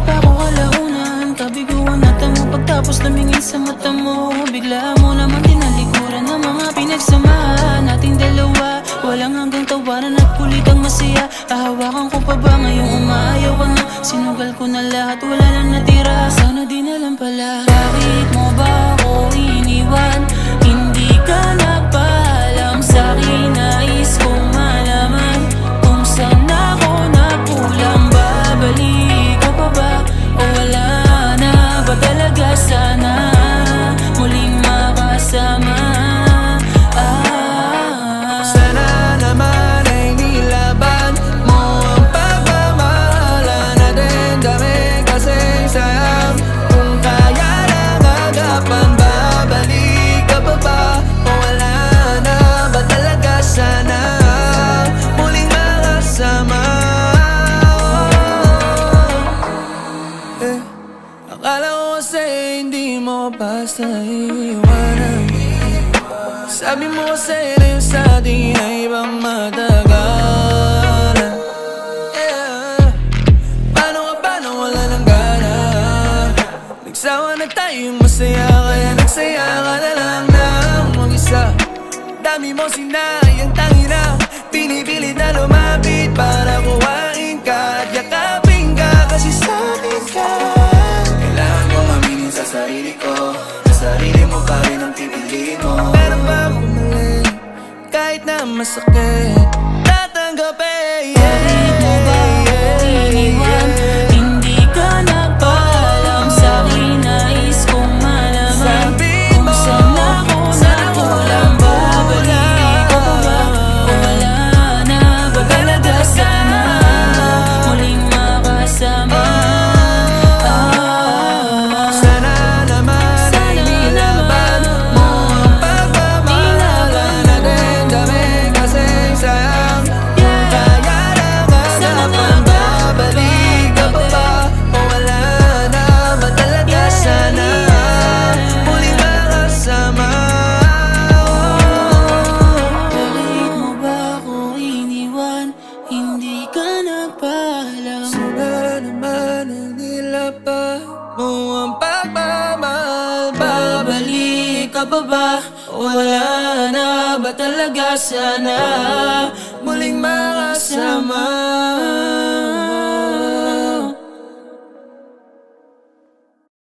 pa ako kalaunan, kabiguan natin mo pagtapos lumingin sa mata mo. Bigla mo naman tinalikuran ng mga pinagsamahan nating dalawa. Walang hanggang tawanan at kulitang masaya. Hahawakan ko pa ba ngayong umaayaw ka na? Sinugal ko na lahat, wala na natira. Sana di na lang pala. Bakit mo ba ako iniwan? Hindi ka nagpaalam sa'kin. Nais kong malaman kung saan ako nagkulang. Babalik ka pa ba o wala na ba talaga? Sana muling makasama. Sana naman ay nilaban mo ang pagmamahalan natin. Dami kasi sayang kung kaya lang agapan. Babalik ka pa ba o wala na ba talaga? Sana muling makasama. Akala ko kasi hindi mo basta iiwanan. Sabi mo kasi na yung sa atin ay ibang matagalan. Paano ka ba nang wala ng gana? Nagsawa na tayong masaya, kaya nagsaya ka na lang ng mag-isa. Dami mo sinayang tangina, pinipilit na lumapit para kuhain ka at yakapin ka. Kasi sa'kin ka, kailangan kong aminin sa sarili ko, sa sarili mo pa rin ang pipiliin mo. Pero pag bumalik, kahit na masakit, tatanggapin. Bakit mo ba ako iniwan? Hindi ka nagpaalam sa'kin. Nais kong malaman kung saan ako nagkulang. Babalik ka pa ba o wala na ba talaga? Sana muling makasama. Sana naman ay nilaban mo ang pagmamahalan natin. Dami kasi sayang kung kaya lang agapan. Babalik ka pa ba o wala na ba talaga? Sana muling makasama. Bakit mo ba ako iniwan? Hindi ka nagpaalam. Sana naman ay nilaban mo ang pagmamahal. Babalik ka pa ba o wala na ba talaga? Sana Muling makasama.